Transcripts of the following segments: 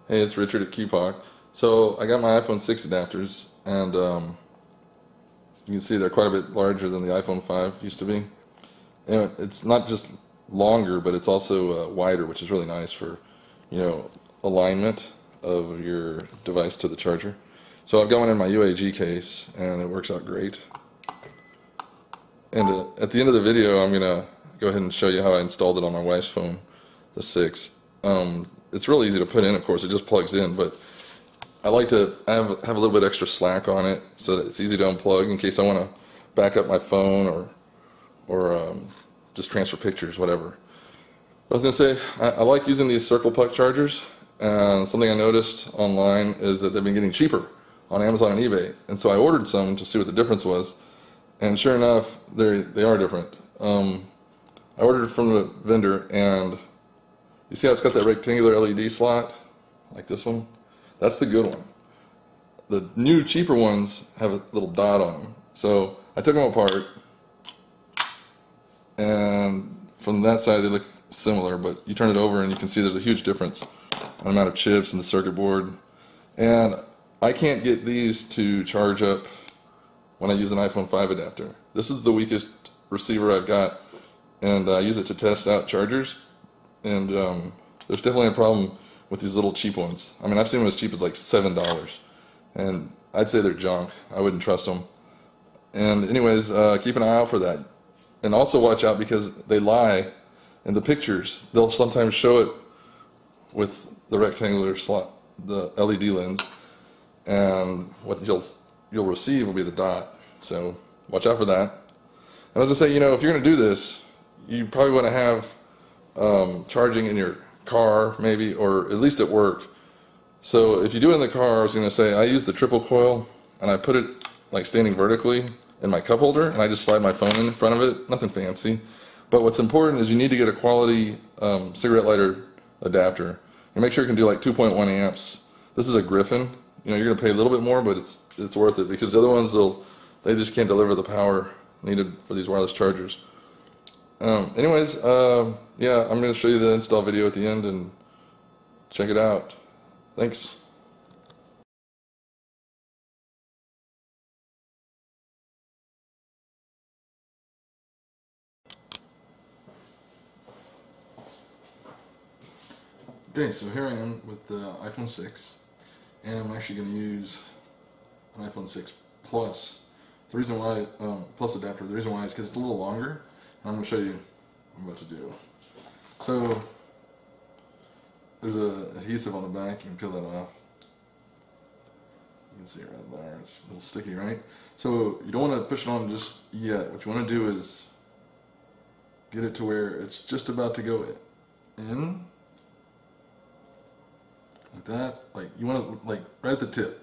Hey, it's Richard at Qpock. So I got my iPhone 6 adapters, and you can see they're quite a bit larger than the iPhone 5 used to be. And it's not just longer, but it's also wider, which is really nice for, alignment of your device to the charger. So I've got one in my UAG case, and it works out great. And at the end of the video, I'm gonna go ahead and show you how I installed it on my wife's phone, the 6. It's really easy to put in, of course, it just plugs in, but I like to have a little bit extra slack on it so that it's easy to unplug in case I want to back up my phone or just transfer pictures, whatever. I was going to say, I like using these Qpock chargers, and something I noticed online is that they've been getting cheaper on Amazon and eBay, and so I ordered some to see what the difference was, and sure enough, they are different. I ordered from the vendor, and you see how it's got that rectangular LED slot, like this one? That's the good one. The new, cheaper ones have a little dot on them. So I took them apart, and from that side they look similar, but you turn it over and you can see there's a huge difference in the amount of chips in the circuit board. And I can't get these to charge up when I use an iPhone 5 adapter. This is the weakest receiver I've got, and I use it to test out chargers. And there's definitely a problem with these little cheap ones. I mean, I've seen them as cheap as like $7, and I'd say they're junk. I wouldn't trust them. And anyways, keep an eye out for that. And also watch out because they lie in the pictures. They'll sometimes show it with the rectangular slot, the LED lens, and what you'll receive will be the dot. So watch out for that. And as I say, if you're going to do this, you probably want to have charging in your car, maybe, or at least at work. So if you do it in the car, I was going to say I use the triple coil, and I put it like standing vertically in my cup holder, and I just slide my phone in front of it. Nothing fancy. But what's important is you need to get a quality cigarette lighter adapter. And make sure you can do like 2.1 amps. This is a Griffin. You're going to pay a little bit more, but it's worth it because the other ones they just can't deliver the power needed for these wireless chargers. Anyways, yeah, I'm going to show you the install video at the end and check it out. Thanks. Okay, so here I am with the iPhone 6, and I'm actually going to use an iPhone 6 Plus. The reason why, Plus adapter, the reason why is because it's a little longer, and I'm going to show you what I'm about to do. So, there's a adhesive on the back, you can peel that off. You can see it right there, it's a little sticky, right? So, you don't want to push it on just yet. What you want to do is get it to where it's just about to go in. Like that, like you want to, like right at the tip.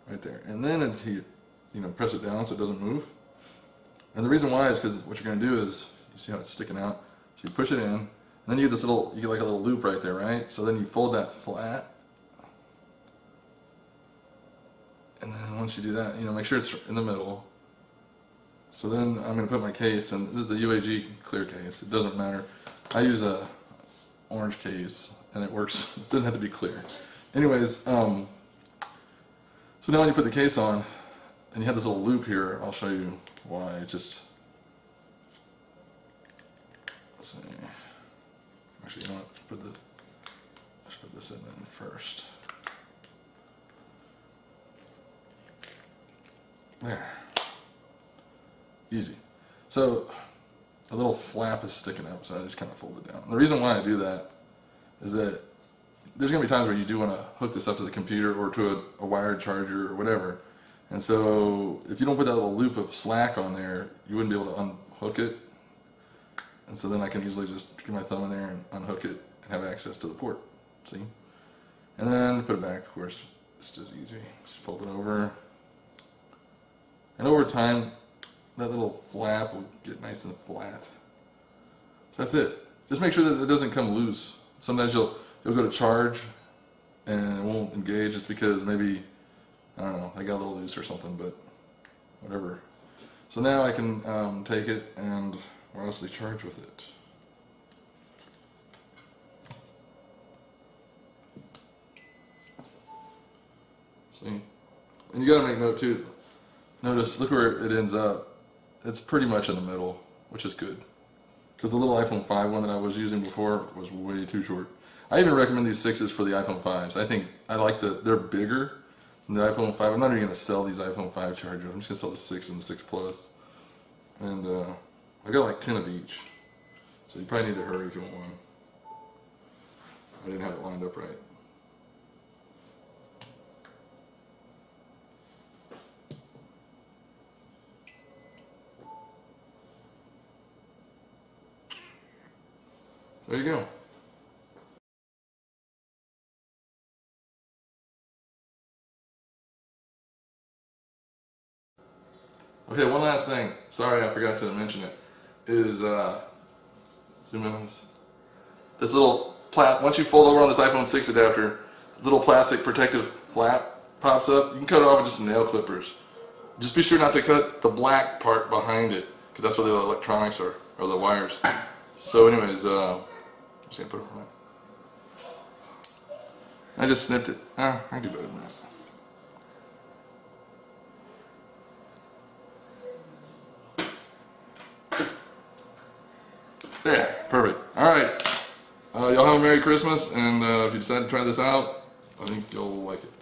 Right there. And then until you press it down so it doesn't move. And the reason why is because what you're going to do is, you see how it's sticking out? So you push it in, and then you get you get like a little loop right there, right? So then you fold that flat. And then once you do that, make sure it's in the middle. So then I'm going to put my case, and this is the UAG clear case. It doesn't matter. I use a orange case, and it works. It doesn't have to be clear. Anyways, so now when you put the case on, and you have this little loop here, I'll show you why. Let's see. Actually, you know what? I should put this in first. There. Easy. So a little flap is sticking up, so I just kind of fold it down. And the reason why I do that is that there's going to be times where you do want to hook this up to the computer or to a wired charger or whatever. And so if you don't put that little loop of slack on there, you wouldn't be able to unhook it. And so then I can easily just get my thumb in there and unhook it and have access to the port. See? And then put it back, of course, just as easy. Just fold it over. And over time, that little flap will get nice and flat. So that's it. Just make sure that it doesn't come loose. Sometimes you'll go to charge and it won't engage. It's because maybe, I don't know, I got a little loose or something, but whatever. So now I can take it and wirelessly charge with it. See? And you gotta make note too. Notice, look where it ends up. It's pretty much in the middle, which is good. Because the little iPhone 5 one that I was using before was way too short. I even recommend these 6s for the iPhone 5s. I think I like they're bigger than the iPhone 5. I'm not even going to sell these iPhone 5 chargers. I'm just going to sell the 6 and the 6 Plus. And I got like 10 of each. So you probably need to hurry if you want one. I didn't have it lined up right. So there you go. Okay, one last thing. Sorry, I forgot to mention it. Is zoom in on this. This little once you fold over on this iPhone 6 adapter, this little plastic protective flap pops up. You can cut it off with just some nail clippers. Just be sure not to cut the black part behind it, because that's where the electronics are, or the wires. So, anyways, I'm just gonna put it on. I just snipped it. I can do better than that. There, perfect. Alright, y'all have a Merry Christmas, and if you decide to try this out, I think you'll like it.